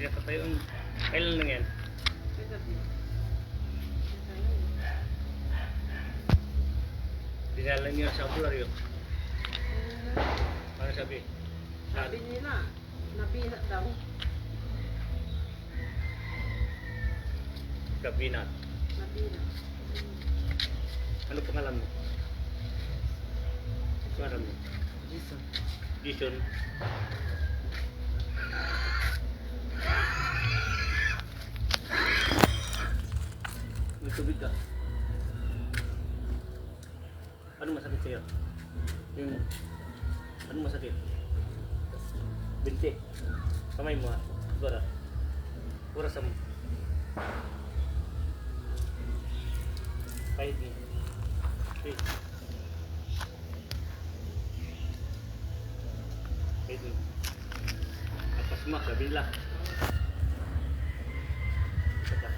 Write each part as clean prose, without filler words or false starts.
Kaya tayo ang kailan lang yan? Dinala niyo sa bularyo. Ano sabi? Sabi nila, nabina daw. Kabinat. Nabina. Ano pangalan mo? Pangalan mo? Jason. Jason. May tubig ka. Ano masakit sa'yo? Yung... Ano masakit? Binti. Kamay mo ha. Sigura. Kurasa mo. Kahit mo. Okay. Kahit mo. Apas mo. Sabi nila. Ito pa.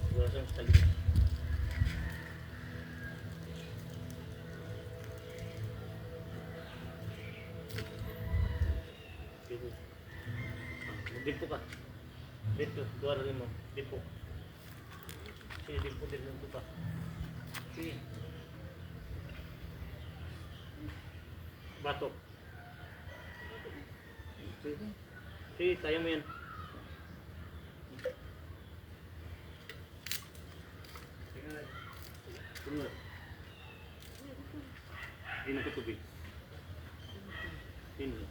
Siguro sa talim. Dimpo ka. Dito, tuwara rin mo. Dimpo. Sige, dimpo din lang ito pa. Sige. Batok. Sige. Sige, kaya mo yan. Tunod. Hindi na katubig. Hindi.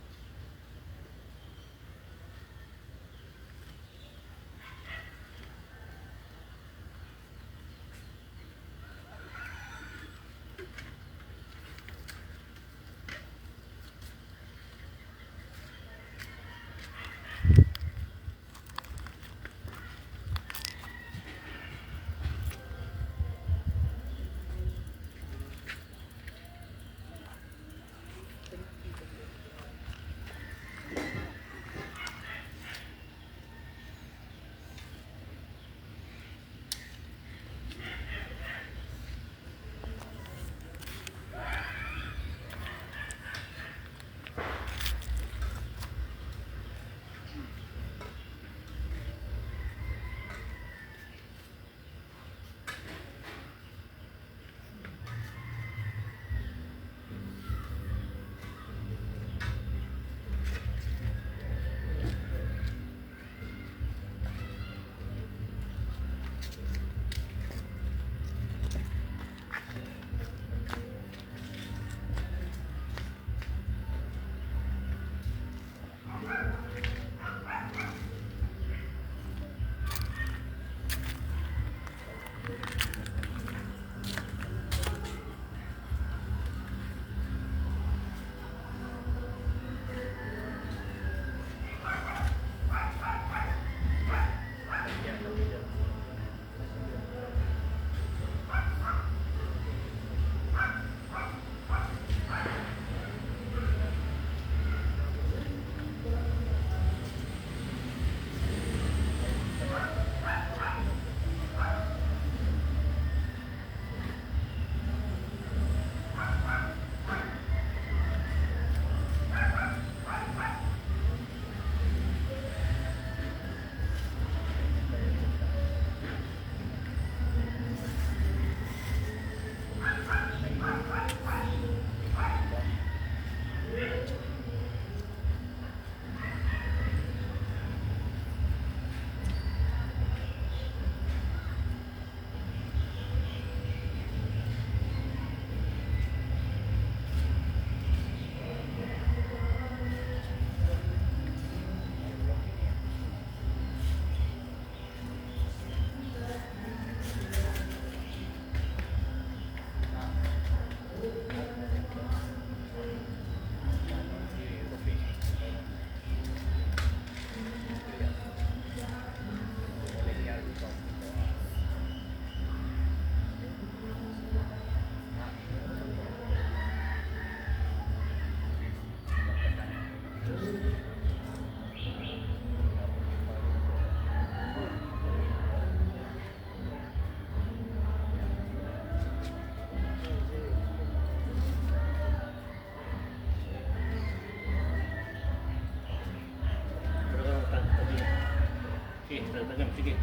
Tagay mo, sige.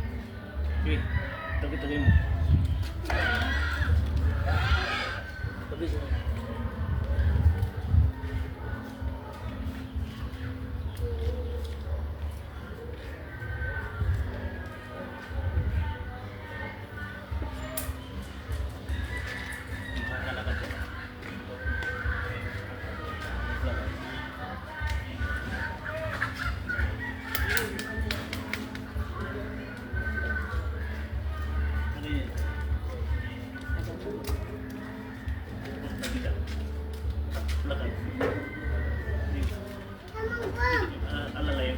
Sige, tagay mo. Tagay mo. Makakalakad ka. Ano yun? Lakad. Alalay.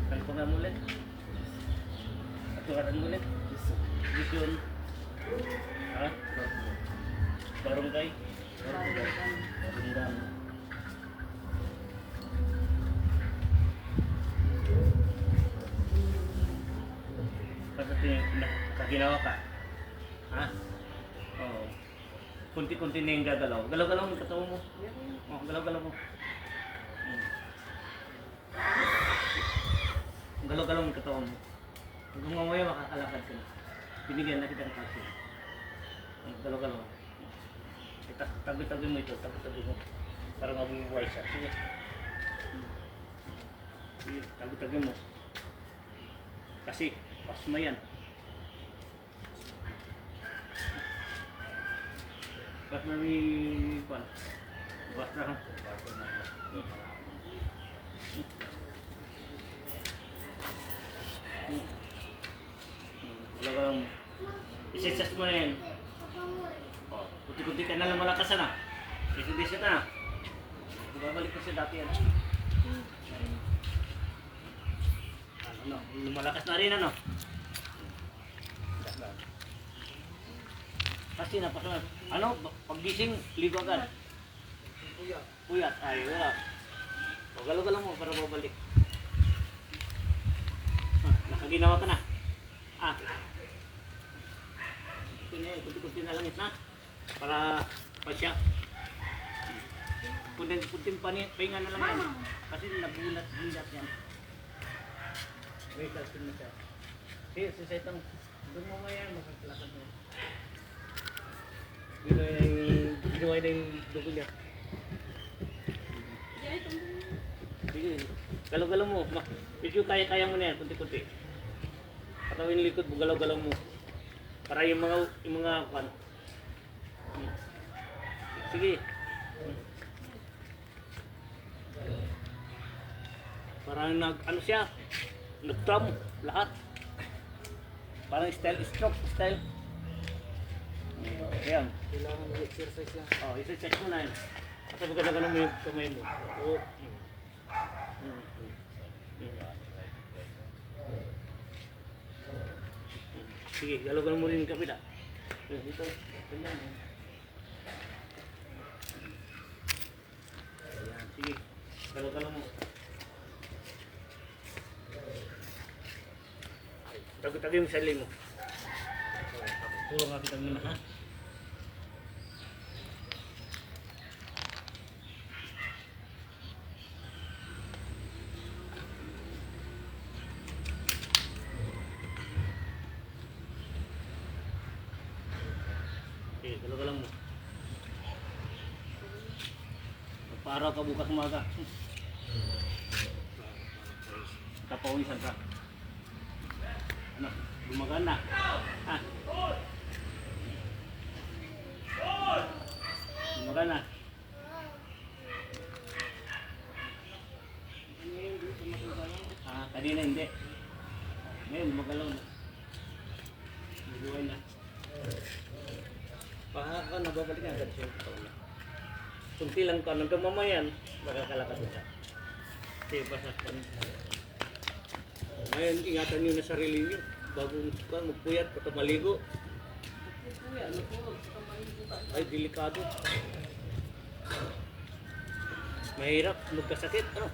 Kalpungan mo ulit. Atuaran mo ulit. Vision. Ha? Barangay. Barangay. Pagdating nakaginawa ka. Ha? Oo. Kunti-kunti na yung gagalaw. Galaw-galaw mo yung katawan mo. Oo, galaw-galaw mo. Galaw-galaw mo yung katawan mo. Hanggang mamaya makakalakad ka na. Binigyan na kita ng calcium. Galaw-galaw. Tabi-tabi mo ito. Tabi-tabi mo. Para mabubuhay siya. Sige. Sige, tabi-tabi mo. Kasi, pasma yan. Pasma may... Basta ha. Galaw-galaw mo. Isensas mo na yan. Kunti-kunti ka na lang malakasan na. Isa-isa na. Babalik ko sa dati yan. Ano, lumalakas na rin ano. Kasi napaka ano, paggising, ligo agad. Puyat. Ay, wala. Galaw-galaw mo para babalik. Nakaginawa ka na. Kunti-kunti na langit na. Para pa siya. Kunting pahinga na lang yan. Kasi nagulat-gulat yan. May kalsin na siya. Sige, sisetang doon mo ngayon, makakalakad mo. Ginawa na yung dugo niya. Sige, galaw-galaw mo. Medyo kaya-kaya mo na yan, kunti-kunti. Patawin yung likod mo, galaw-galaw mo. Para yung mga kan. Sige. Parang ano siya, nag-tram lahat. Parang stroke style. Ayan. Kailangan mag-exercise lang. Exercise mo na yan. Kasi maganda mo yung kamay mo. Sige, galaw-galaw mo rin yung kapila. Dito. Ayan, sige. Galaw-galaw mo. Tago-tago yung sarili mo. Tulong nga kita muna, ha? Okay, galaw-galaw mo. Magpa-araw ka bukas umaga. Tapawisan ka. Ano, gumagana. Ha? Gumagana. Kanina hindi. Ngayon, gumagalaw na. Bubuhay na. Paha ka, nababalik na agad siya. Kunti lang ka, hanggang mamayan, makakalakad mo siya. Sige, basta. Ngayon, ingatan nyo na sarili nyo. Bago magpuyat, pata maligo. Ay, delikado. Mahirap, magkasakit. Ano?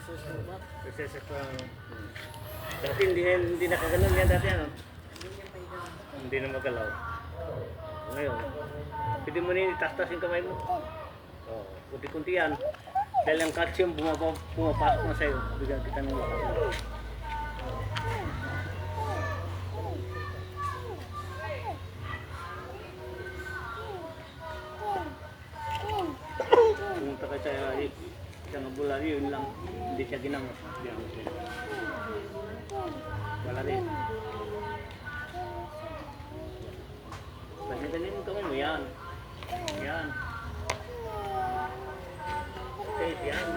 nasusubat. Processor pa. Dati hindi nakaganon yan dati ano. Hindi niya pa igang. Hindi na magalaw. Ngayon, pwede mo na itastas yung kamay mo. Oh, kunti-kunti yan. Dahil ang calcium pumapasok na sa'yo. Bigyan kita ng pumunta ka sa isang bulan, yun lang. Hindi siya ginamot. Wala rin. Ganyan yung kamay mo, yan. Yan. Okay, yan.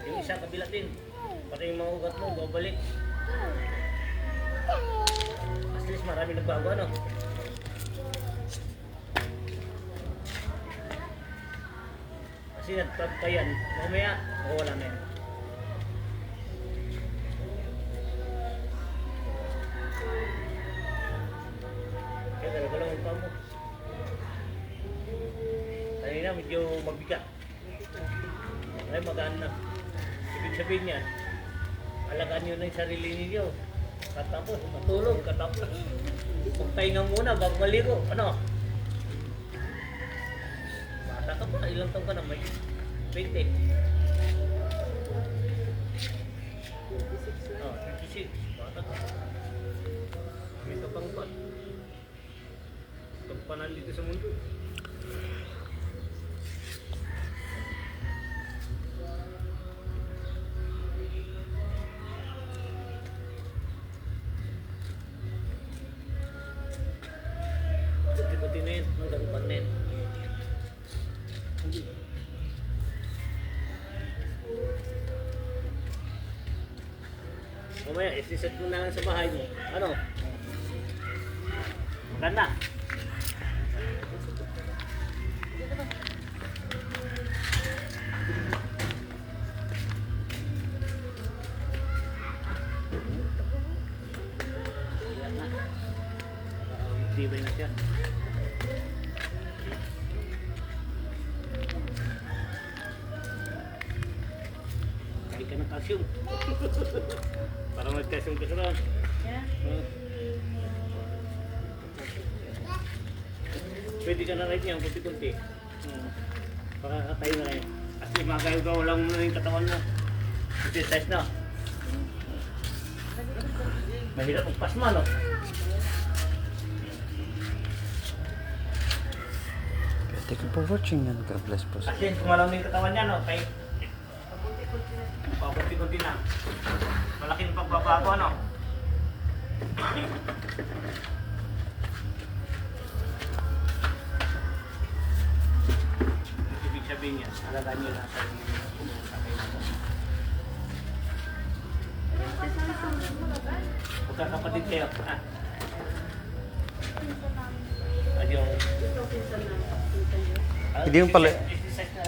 Yung isa kabila din. Pati yung mga ugat mo, babalik. At least marami nagbago, ano? Kasi nag-tag pa yan. Mamaya, wala na yan. Kaya talaga lang ang pamo. Kanina medyo magbigat. Ngayon magaan na. Ibig sabihin niyan, alagaan nyo na yung sarili ninyo. Katapos, matulog, katapos. Magpahinga muna bago maligo. Ano? Bata ka pa, ilang taon ka na? May 20. 26 Oh, 26. Bata ka. May ka pang pan. Kampanan dito sa mundo. Kunti-kunti na yun, hanggang upat na yun. Mamaya, isiset mo na lang sa bahay mo. Ano? Maganda. Ayan na. Tibay na siya. Kaya ka ng calcium. Para mag-calcium ka sa ron. Pwede ka na rin yan, kunti-kunti. Pakakatayo na rin. Kasi magayo-gaw lang mo na yung katawan mo. Exercise na. Mahirap ang pasma, no? Thank you for watching and God bless po. Kasi kumalang na yung katawan niya, no? Kaya pakunti-kunti na. Malaking pagbabago, ano? Ibig sabihin niya, alagaan niyo na sa magkakapatid kayo, ha? Adiyo.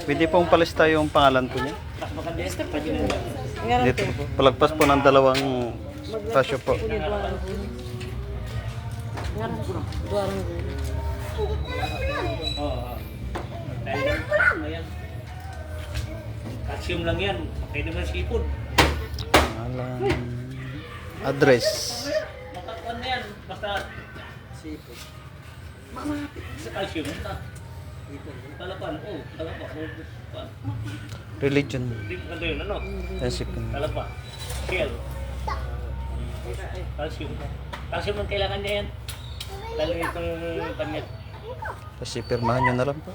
Pwede pong palista yung pangalan po niya. Mas maganda yan, pwede na yan. Dito po. Palagpas po ng dalawang pasyo po. Oo. Dahil yan, calcium na yan. Calcium lang yan. Okay naman sipon. Pangalan. Address. Makakuan na yan. Basta Sipon. sa calcium. Basta. Talapan. Oo. Talapan. Religion. Hindi mo ganda yun. Ano? Friendship. Talapa. Shell. Calcium. Calcium ang kailangan niya yan. Lalo itong kanya. Tapos ipirmahan nyo na lang po.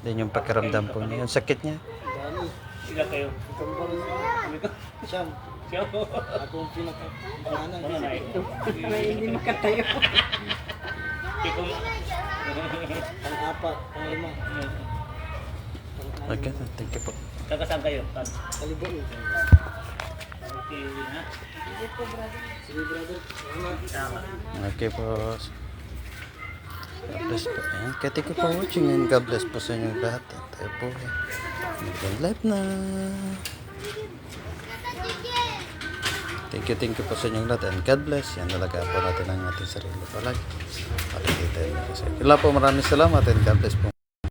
Yan yung pakiramdam po niya. Yung sakit niya. Sila kayo. Siyam. Siya po. Ako ang pinaka-pananan. Mga na ito. Hindi makatayo. Kung Pang-apat, pang-lima. Okay, thank you po. Kakasan kayo. Kalibon. Okay, ha? Sige, brother. Salamat. Tama. Okay po. God bless po. Ayan, kaya thank you for watching and God bless po sa inyo lahat. At tayo po mag-live na. Thank you po sa inyong lahat and God bless. Yan talaga po natin ang ating sarili palagi. Palagi tayo mag-isa. Wala po, maraming salamat and God bless po.